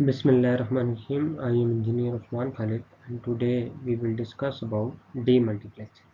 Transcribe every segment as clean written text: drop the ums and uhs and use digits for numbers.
Bismillahirrahmanirrahim. I am Engineer Osman Khalid, and today we will discuss about demultiplexing.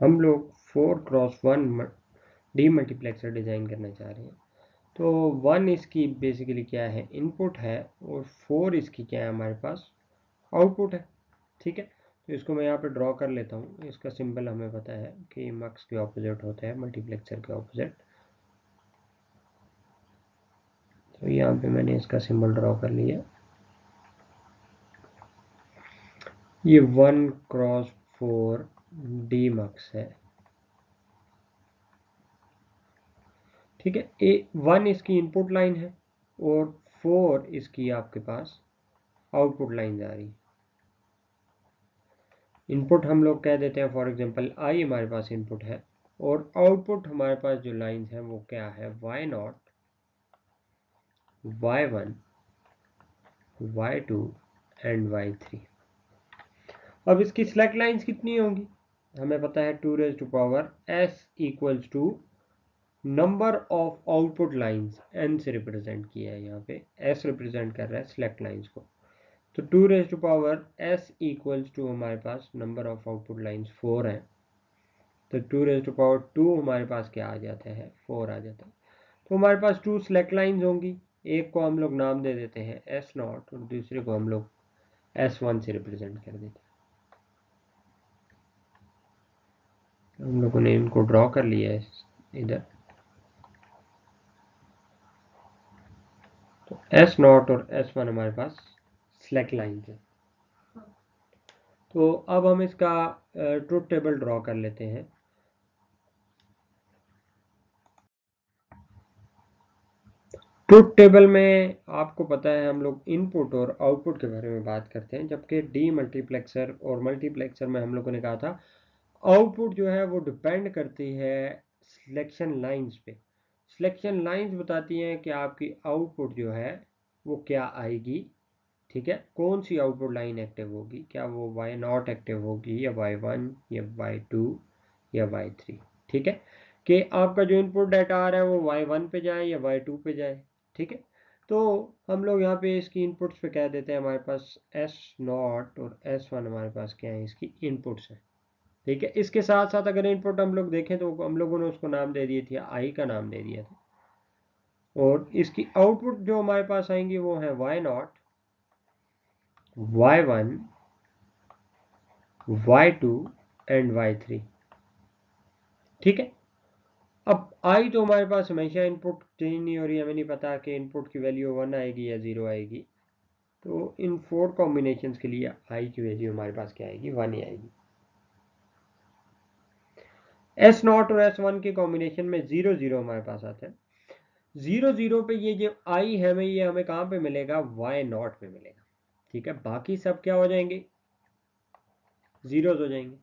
हम लोग 4x1 demultiplexer design करना चाह रहे हैं। तो 1 इसकी बेसिकली क्या है, इनपुट है, और 4 इसकी क्या है, हमारे पास आउटपुट है। ठीक है, तो इसको मैं यहाँ पे ड्रॉ कर लेता हूँ। इसका सिंबल हमें पता है कि मक्स के ऑपोजिट होता है, मल्टीप्लेक्सर के ऑपोजिट। तो यहाँ पे मैंने इसका सिंबल ड्रॉ कर लिया। ये 1x4 डी मक्स है। ठीक है, A1 इसकी इनपुट लाइन है और 4 इसकी आपके पास आउटपुट लाइन जा रही है। इनपुट हम लोग कह देते हैं, फॉर एग्जांपल I हमारे पास इनपुट है, और आउटपुट हमारे पास जो लाइंस हैं वो क्या है, Y0, Y1, Y2 and Y3। अब इसकी सिलेक्ट लाइंस कितनी होंगी, हमें पता है 2⁻s equals to number of output lines n से रिप्रेजेंट किया है। यहाँ पे s रिप्रेजेंट कर रहा है सिलेक्ट लाइंस को। तो 2⁻s इक्वल्स टू हमारे पास नंबर ऑफ आउटपुट लाइंस 4 है। तो 2⁻² हमारे पास क्या आ जाता है, 4 आ जाता है। तो हमारे पास 2 सिलेक्ट लाइंस होंगी, एक को हम लोग नाम दे देते हैं S0 और दूसरे को हम लोग S1 से रिप्रेजेंट कर देते हैं। हम लोगों ने इनको ड्रॉ कर लिया है इधर। तो S0 और S1 हमारे पास सिलेक्ट लाइंस है। तो अब हम इसका ट्रुथ टेबल ड्रॉ कर लेते हैं। ट्रुथ टेबल में आपको पता है हम लोग इनपुट और आउटपुट के बारे में बात करते हैं, जबकि डी मल्टीप्लेक्सर और मल्टीप्लेक्सर में हम लोगों ने कहा था आउटपुट जो है वो डिपेंड करती है सिलेक्शन लाइंस पे। सिलेक्शन लाइंस बताती हैं कि आपकी आउटपुट जो है वो क्या आएगी, ठीक है, कौन सी आउटपुट लाइन एक्टिव होगी, क्या वो Y0 एक्टिव होगी या Y1 या Y2 या Y3, ठीक है, कि आपका जो इनपुट डाटा आ रहा है वो Y1 पे जाए या Y2 पे जाए, ठीक है। तो हम लोग यहाँ पे इसकी इनपुट्स पे कह देते हैं हमारे पास S0 और S1 हमारे पास क्या है, इसकी इनपुट्स हैं, ठीक है। इसके साथ साथ अगर इनपुट हम लोग देखें तो हम लोगों ने उसको नाम दे दिए थे, आई का नाम दे दिया था, और इसकी आउटपुट जो हमारे पास आएंगी वो है Y0, Y1, Y2 and Y3, ठीक है। अब आई तो हमारे पास हमेशा इनपुट चेंज नहीं हो रही, हमें नहीं पता कि इनपुट की वैल्यू 1 आएगी या 0 आएगी। तो इन 4 कॉम्बिनेशंस के लिए आई की वैल्यू हमारे पास क्या आएगी, 1 ही आएगी। S0 और S1 के कॉम्बिनेशन में 0 0 हमारे पास आता है। 0 0 पे ये जो आई है हमें, ये हमें कहाँ पे मिलेगा, Y0 पे मिलेगा, ठीक है। बाकी सब क्या हो जाएंगे, जीरोज हो जाएंगे।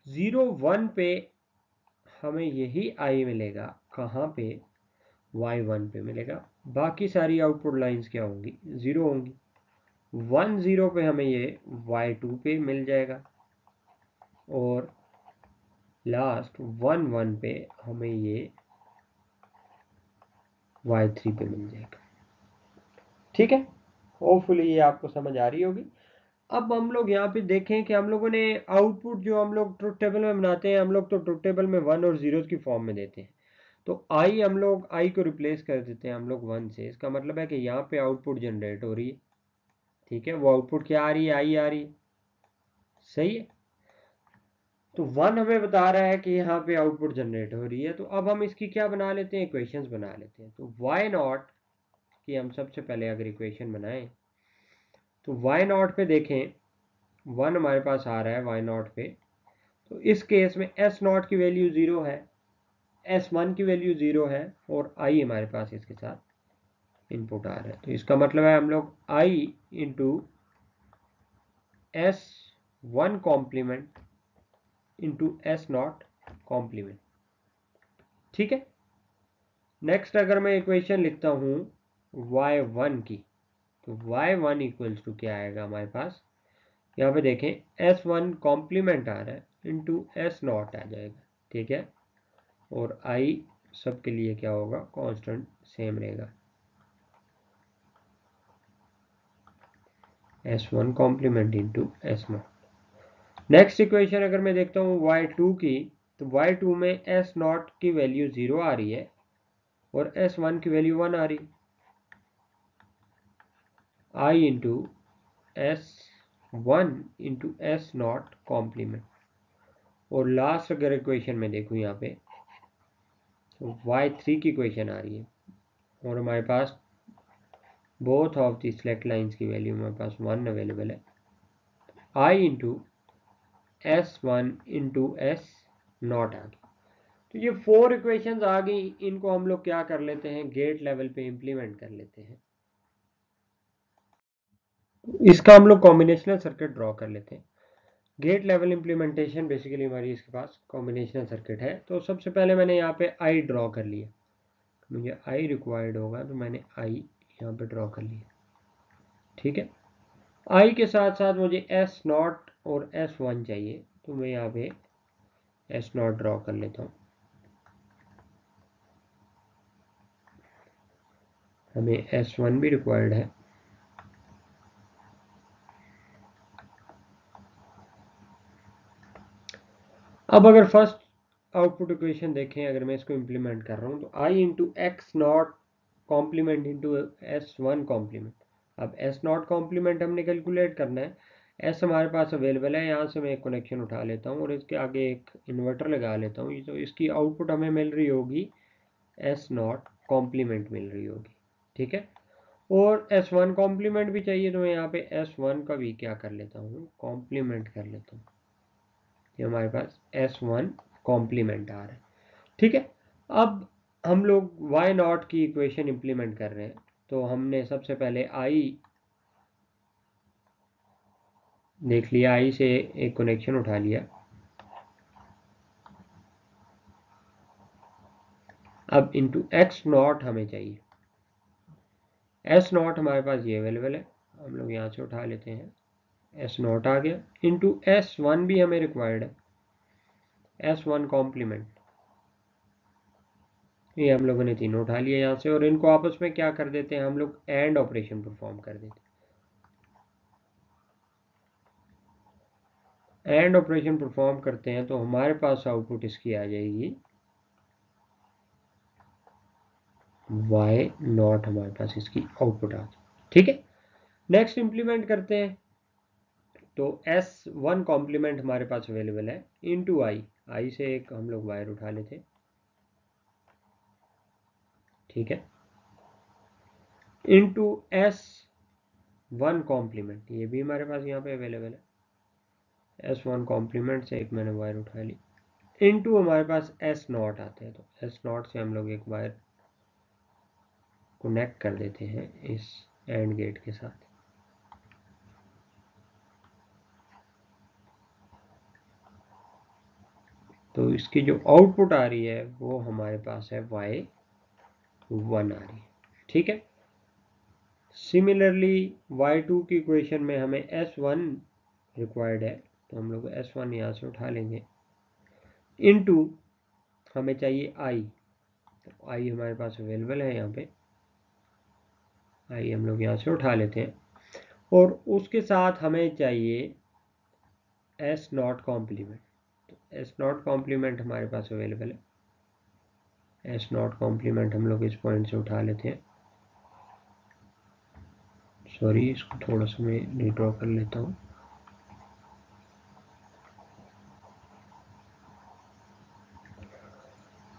0 1 पे हमें यही आई मिलेगा, कहाँ पे, Y1 पे मिलेगा। बाकी सारी आउटपुट लाइंस क्या होंगी, 0 होंगी। 1 0 पे हमें ये Y2 पे मिल जाएगा, और लास्ट 1 1 पे हमें ये Y3 पे मिल जाएगा, ठीक है। होपफुली ये आपको समझ आ रही होगी। अब हम लोग यहाँ पे देखें कि हम लोगों ने आउटपुट जो हम लोग ट्रुथ टेबल में बनाते हैं, हम लोग तो ट्रुथ टेबल में 1 और 0 की फॉर्म में देते हैं। तो आई हम लोग आई को रिप्लेस कर देते हैं हम लोग 1 से। इसका मतलब है कि यहाँ पे आउटपुट जनरेट हो रही है, ठीक है। वो आउटपुट क्या आ रही है, आई आ रही है, सही है। तो 1 हमें बता रहा है कि यहाँ पे आउटपुट जनरेट हो रही है। तो अब हम इसकी क्या बना लेते हैं, इक्वेशंस बना लेते हैं। तो Y0 की हम सबसे पहले अगर इक्वेशन बनाएं तो Y0 पे देखें 1 हमारे पास आ रहा है Y0 पे। तो इस केस में S0 की वैल्यू 0 है, S1 की वैल्यू 0 है, और I हमारे पास इसके साथ इनपुट आ रहा है। तो इसका मतलब है हम लोग I into S1 complement into S0 complement, ठीक है। नेक्स्ट अगर मैं इक्वेशन लिखता हूँ Y1 की, तो Y1 इक्वल्स टू क्या आएगा हमारे पास, यहाँ पे देखें S1 कॉम्प्लीमेंट आ रहा है इंटू S0 आ जाएगा, ठीक है। और I सब के लिए क्या होगा, कांस्टेंट सेम रहेगा, S1 complement into S0। Next equation अगर मैं देखता हूँ Y2 की, तो Y2 में S0 की वैल्यू 0 आ रही है और S1 की वैल्यू 1 आ रही है, I into S1 into S0 complement. और लास्ट अगर इक्वेशन में देखूँ यहाँ पे, तो Y3 की इक्वेशन आ रही है और हमारे पास both of the select lines की वैल्यू हमारे पास 1 अवेलेबल है, I into S1 into S0 आ गई। तो ये 4 इक्वेशंस आ गई, इनको हम लोग क्या कर लेते हैं, गेट लेवल पे इम्प्लीमेंट कर लेते हैं। इसका हम लोग कॉम्बिनेशनल सर्किट ड्रॉ कर लेते हैं। गेट लेवल इम्प्लीमेंटेशन बेसिकली हमारी इसके पास कॉम्बिनेशनल सर्किट है। तो सबसे पहले मैंने यहाँ पे आई ड्रॉ कर लिया, मुझे आई रिक्वायर्ड होगा तो मैंने आई यहाँ पे ड्रॉ कर लिया, ठीक है। आई के साथ साथ मुझे S0 और S1 चाहिए, तो मैं यहाँ पे S0 ड्रॉ कर लेता हूँ। हमें S1 भी रिक्वायर्ड है। अब अगर फर्स्ट आउटपुट इक्वेशन देखें, अगर मैं इसको इम्प्लीमेंट कर रहा हूँ तो I into X not complement into S one complement. अब एस नॉट कॉम्प्लीमेंट हमने कैलकुलेट करना है, एस हमारे पास अवेलेबल है, यहाँ से मैं एक कनेक्शन उठा लेता हूँ और इसके आगे एक इन्वर्टर लगा लेता हूँ, तो इसकी आउटपुट हमें मिल रही होगी एस नॉट कॉम्प्लीमेंट मिल रही होगी, ठीक है। और एस वन कॉम्प्लीमेंट भी चाहिए तो मैं यहाँ पे एस वन का भी क्या कर लेता हूँ, कॉम्प्लीमेंट कर लेता हूँ, ये हमारे पास एस वन कॉम्प्लीमेंट आ रहा है, ठीक है। अब हम लोग वाई नॉट की इक्वेशन इंप्लीमेंट कर रहे हैं, तो हमने सबसे पहले आई देख लिया, आई से एक कनेक्शन उठा लिया। अब इंटू एक्स नॉट हमें चाहिए, एस नॉट हमारे पास ये अवेलेबल है, हम लोग यहाँ से उठा लेते हैं, एस नॉट आ गया। इंटू एस वन भी हमें रिक्वायर्ड है, एस वन कॉम्प्लीमेंट, ये हम लोगों ने तीनों उठा लिया यहाँ से, और इनको आपस में क्या कर देते हैं हम लोग, एंड ऑपरेशन परफॉर्म कर देते हैं। एंड ऑपरेशन परफॉर्म करते हैं तो हमारे पास आउटपुट इसकी आ जाएगी वाई नॉट, हमारे पास इसकी आउटपुट आ जाएगी, ठीक है। नेक्स्ट इंप्लीमेंट करते हैं, तो एस वन कॉम्प्लीमेंट हमारे पास अवेलेबल है इंटू आई, आई से एक हम लोग वायर उठा लेते हैं, ठीक है, इंटू एस वन कॉम्प्लीमेंट, ये भी हमारे पास यहाँ पे अवेलेबल है, एस वन कॉम्प्लीमेंट से एक मैंने वायर उठा ली, इनटू हमारे पास एस नॉट आते हैं, तो एस नॉट से हम लोग एक वायर कनेक्ट कर देते हैं इस एंड गेट के साथ। तो इसकी जो आउटपुट आ रही है वो हमारे पास है वाई वन आ रही है, ठीक है। सिमिलरली वाई टू की इक्वेशन में हमें एस वन रिक्वायर्ड है, तो हम लोग एस वन यहाँ से उठा लेंगे, इनटू हमें चाहिए आई, तो आई हमारे पास अवेलेबल है यहाँ पे, आई हम लोग यहाँ से उठा लेते हैं, और उसके साथ हमें चाहिए एस नॉट कॉम्प्लीमेंट, तो एस नॉट कॉम्प्लीमेंट हमारे पास अवेलेबल है, एस नॉट कॉम्प्लीमेंट हम लोग इस पॉइंट से उठा लेते हैं, सॉरी इसको थोड़ा सा मैं रिड्रॉ कर लेता हूँ,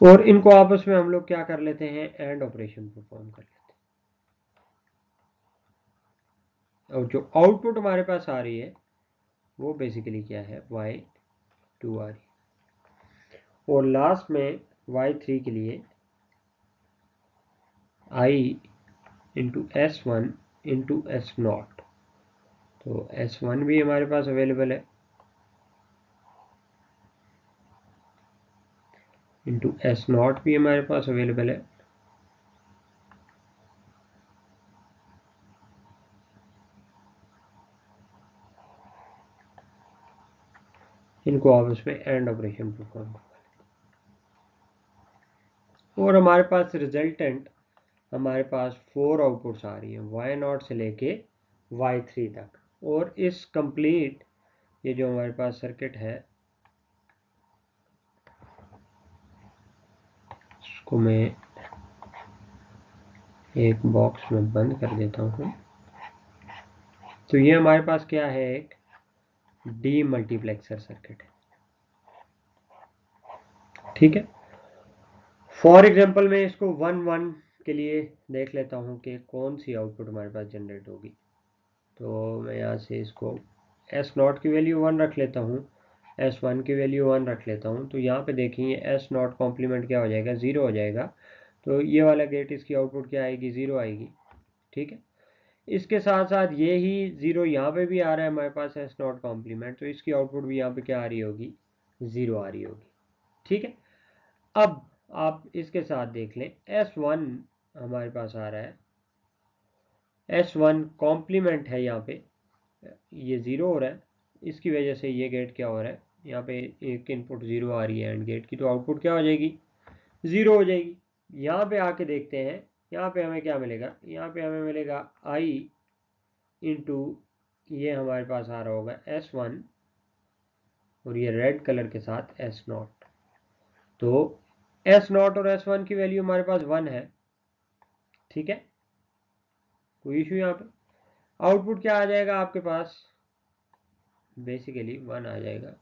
और इनको आपस में हम लोग क्या कर लेते हैं, एंड ऑपरेशन परफॉर्म कर लेते हैं, और जो आउटपुट हमारे पास आ रही है वो बेसिकली क्या है, वाई टू आ रही है, और लास्ट में वाई थ्री के लिए I into S one into S not, तो एस वन भी हमारे पास अवेलेबल है, इंटू एस नॉट भी हमारे पास अवेलेबल है, इनको आपस में एंड ऑपरेशन परफॉर्म कर, और हमारे पास रिजल्टेंट हमारे पास 4 आउटपुट्स आ रही है, वाई नॉट से लेके वाई थ्री तक, और इस कंप्लीट ये जो हमारे पास सर्किट है इसको मैं एक बॉक्स में बंद कर देता हूँ। तो ये हमारे पास क्या है, एक डी मल्टीप्लेक्सर सर्किट है, ठीक है। फॉर एग्जांपल मैं इसको 1 1 के लिए देख लेता हूँ कि कौन सी आउटपुट हमारे पास जनरेट होगी, तो मैं यहाँ से इसको एस नॉट की वैल्यू 1 रख लेता हूँ, एस वन की वैल्यू 1 रख लेता हूँ, तो यहाँ पे देखिए एस नॉट कॉम्प्लीमेंट क्या हो जाएगा, 0 हो जाएगा, तो ये वाला गेट इसकी आउटपुट क्या आएगी, 0 आएगी, ठीक है। इसके साथ साथ ये ही 0 यहाँ पे भी आ रहा है हमारे पास एस नॉट कॉम्प्लीमेंट, तो इसकी आउटपुट भी यहाँ पे क्या आ रही होगी, 0 आ रही होगी, ठीक है। अब आप इसके साथ देख लें, एस वन हमारे पास आ रहा है, एस वन कॉम्प्लीमेंट है, यहाँ पे ये 0 हो रहा है, इसकी वजह से ये गेट क्या हो रहा है, यहाँ पे एक इनपुट 0 आ रही है एंड गेट की, तो आउटपुट क्या हो जाएगी, 0 हो जाएगी। यहाँ पे आके देखते हैं, यहाँ पे हमें क्या मिलेगा, यहाँ पे हमें मिलेगा आई इंटू ये हमारे पास आ रहा होगा एस वन, और ये रेड कलर के साथ एस नॉट, तो S0 और S1 की वैल्यू हमारे पास 1 है, ठीक है, कोई इशू यहाँ पे। आउटपुट क्या आ जाएगा आपके पास, बेसिकली 1 आ जाएगा।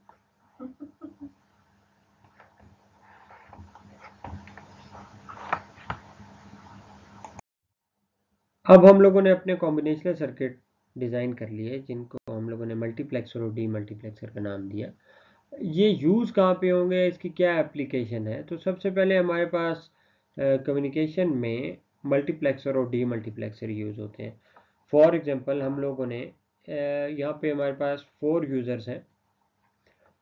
अब हम लोगों ने अपने कॉम्बिनेशनल सर्किट डिज़ाइन कर लिए, जिनको हम लोगों ने मल्टीप्लेक्सर और डीमल्टीप्लेक्सर का नाम दिया। ये यूज़ कहाँ पे होंगे, इसकी क्या एप्लीकेशन है? तो सबसे पहले हमारे पास कम्युनिकेशन में मल्टीप्लेक्सर और डीमल्टीप्लेक्सर यूज़ होते हैं। फॉर एग्जांपल हम लोगों ने यहाँ पे हमारे पास 4 यूज़र्स हैं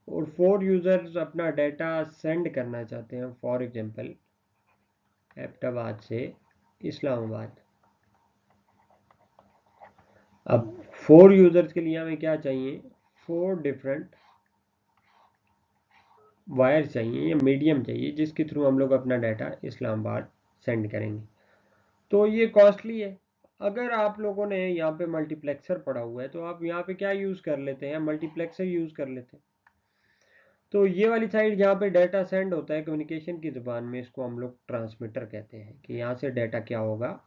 और 4 यूज़र्स अपना डाटा सेंड करना चाहते हैं, फॉर एग्जांपल एबटाबाद से इस्लामाबाद। अब 4 यूज़र्स के लिए हमें क्या चाहिए, 4 डिफरेंट वायर चाहिए या मीडियम चाहिए जिसके थ्रू हम लोग अपना डाटा इस्लामाबाद सेंड करेंगे। तो ये कॉस्टली है। अगर आप लोगों ने यहाँ पे मल्टीप्लेक्सर पड़ा हुआ है तो आप यहाँ पे क्या यूज़ कर लेते हैं, मल्टीप्लेक्सर यूज़ कर लेते हैं। तो ये वाली साइड जहाँ पे डाटा सेंड होता है कम्युनिकेशन की ज़ुबान में, इसको हम लोग ट्रांसमीटर कहते हैं, कि यहाँ से डाटा क्या होगा,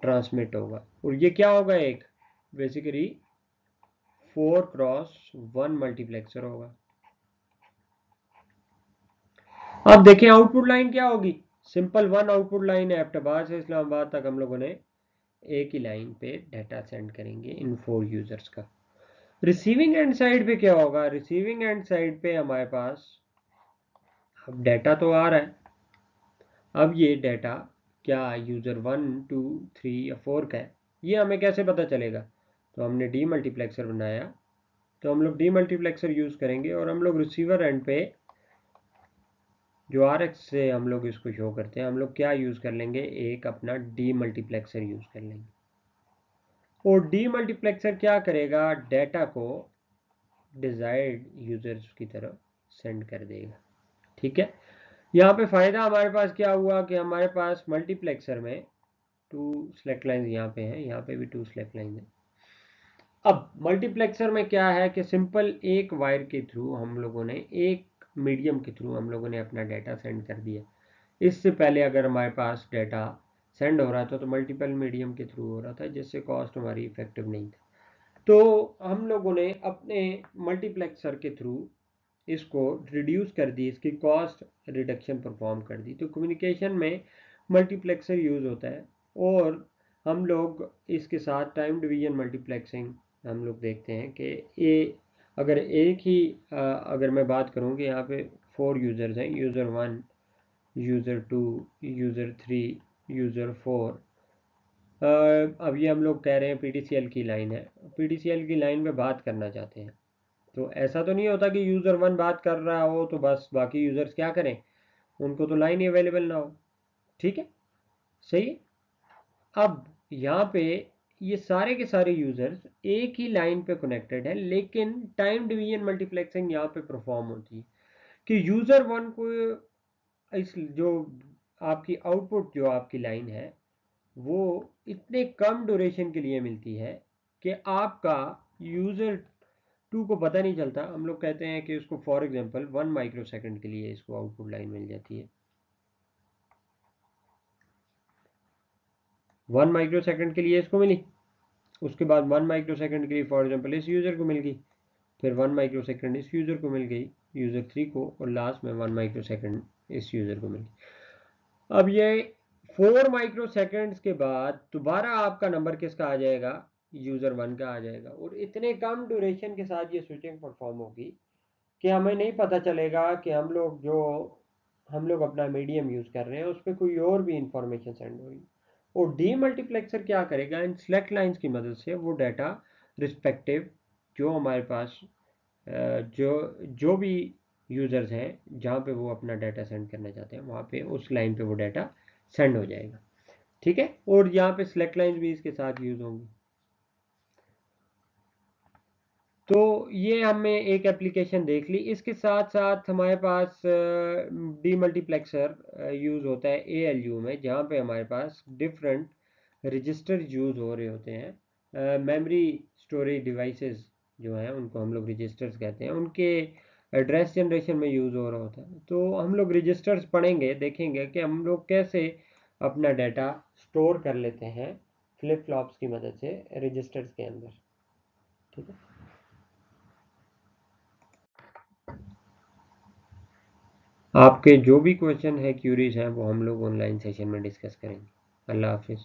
ट्रांसमिट होगा। और ये क्या होगा, एक बेसिकली 4x1 मल्टीप्लेक्सर होगा। अब देखें आउटपुट लाइन क्या होगी, सिंपल 1 आउटपुट लाइन है, एबटाबाद से इस्लामाबाद तक हम लोगों ने एक ही लाइन पे डाटा सेंड करेंगे इन 4 यूजर्स का। रिसीविंग एंड साइड पे क्या होगा, रिसीविंग एंड साइड पे हमारे पास अब डाटा तो आ रहा है। अब ये डाटा क्या यूजर 1 2 3 या 4 का है, ये हमें कैसे पता चलेगा? तो हमने डी मल्टीप्लेक्सर बनाया, तो हम लोग डी मल्टीप्लेक्सर यूज़ करेंगे और हम लोग रिसीवर एंड पे जो RX से हम लोग इसको शो करते हैं, हम लोग क्या यूज़ कर लेंगे, एक अपना डी मल्टीप्लेक्सर यूज़ कर लेंगे। और डी मल्टीप्लेक्सर क्या करेगा, डाटा को डिजायर्ड यूजर्स की तरफ सेंड कर देगा, ठीक है। यहाँ पे फ़ायदा हमारे पास क्या हुआ कि हमारे पास मल्टीप्लेक्सर में 2 सेलेक्ट लाइन्स यहाँ पे हैं, यहाँ पे भी 2 सेलेक्ट लाइन है। अब मल्टीप्लेक्सर में क्या है कि सिंपल एक वायर के थ्रू हम लोगों ने, एक मीडियम के थ्रू हम लोगों ने अपना डाटा सेंड कर दिया। इससे पहले अगर हमारे पास डाटा सेंड हो रहा था तो मल्टीपल मीडियम के थ्रू हो रहा था, जिससे कॉस्ट हमारी इफेक्टिव नहीं थी। तो हम लोगों ने अपने मल्टीप्लेक्सर के थ्रू इसको रिड्यूस कर दी, इसकी कॉस्ट रिडक्शन परफॉर्म कर दी। तो कम्युनिकेशन में मल्टीप्लेक्सर यूज़ होता है। और हम लोग इसके साथ टाइम डिवीजन मल्टीप्लेक्सिंग हम लोग देखते हैं कि ये अगर एक ही अगर मैं बात करूँ कि यहाँ पे 4 यूज़र्स हैं, यूज़र 1 यूज़र 2 यूज़र 3 यूज़र 4। अब ये हम लोग कह रहे हैं PTCL की लाइन है, PTCL की लाइन में बात करना चाहते हैं। तो ऐसा तो नहीं होता कि यूज़र 1 बात कर रहा हो तो बस बाकी यूज़र्स क्या करें, उनको तो लाइन ही अवेलेबल ना हो, ठीक है, सही है। अब यहाँ पे ये सारे के सारे यूज़र्स एक ही लाइन पे कनेक्टेड है, लेकिन टाइम डिवीजन मल्टीप्लेक्सिंग यहाँ पे परफॉर्म होती है कि यूज़र 1 को इस जो आपकी आउटपुट जो आपकी लाइन है वो इतने कम ड्यूरेशन के लिए मिलती है कि आपका यूज़र 2 को पता नहीं चलता। हम लोग कहते हैं कि उसको फॉर एग्जांपल 1 माइक्रो सेकंड के लिए इसको आउटपुट लाइन मिल जाती है, 1 माइक्रो सेकंड के लिए इसको मिली, उसके बाद 1 माइक्रो सेकंड के लिए फॉर एग्जांपल इस यूज़र को मिल गई, फिर 1 माइक्रो सेकंड इस यूज़र को मिल गई, यूज़र 3 को, और लास्ट में 1 माइक्रो सेकंड इस यूज़र को मिल गई। अब ये 4 माइक्रो सेकंड्स के बाद दोबारा आपका नंबर किसका आ जाएगा, यूज़र 1 का आ जाएगा। और इतने कम ड्यूरेशन के साथ ये स्विचिंग परफॉर्म होगी कि हमें नहीं पता चलेगा कि हम लोग अपना मीडियम यूज़ कर रहे हैं उस पर कोई और भी इंफॉर्मेशन सेंड हो रही है। और डी मल्टीप्लेक्सर क्या करेगा, इन सेलेक्ट लाइंस की मदद से वो डाटा रिस्पेक्टिव जो हमारे पास जो जो भी यूज़र्स हैं जहाँ पे वो अपना डाटा सेंड करना चाहते हैं वहाँ पे उस लाइन पे वो डाटा सेंड हो जाएगा, ठीक है। और यहाँ पे सेलेक्ट लाइंस भी इसके साथ यूज़ होंगी। तो ये हमने एक एप्लीकेशन देख ली। इसके साथ साथ हमारे पास डी मल्टीप्लेक्सर यूज़ होता है ALU में, जहाँ पे हमारे पास डिफरेंट रजिस्टर यूज़ हो रहे होते हैं। मेमोरी स्टोरेज डिवाइसेस जो हैं उनको हम लोग रजिस्टर्स कहते हैं, उनके एड्रेस जनरेशन में यूज़ हो रहा होता है। तो हम लोग रजिस्टर्स पढ़ेंगे, देखेंगे कि हम लोग कैसे अपना डाटा स्टोर कर लेते हैं फ्लिप फ्लॉप्स की मदद से रजिस्टर्स के अंदर। ठीक है, आपके जो भी क्वेश्चन है, क्यूरीज हैं, वो हम लोग ऑनलाइन सेशन में डिस्कस करेंगे। अल्लाह हाफिज़।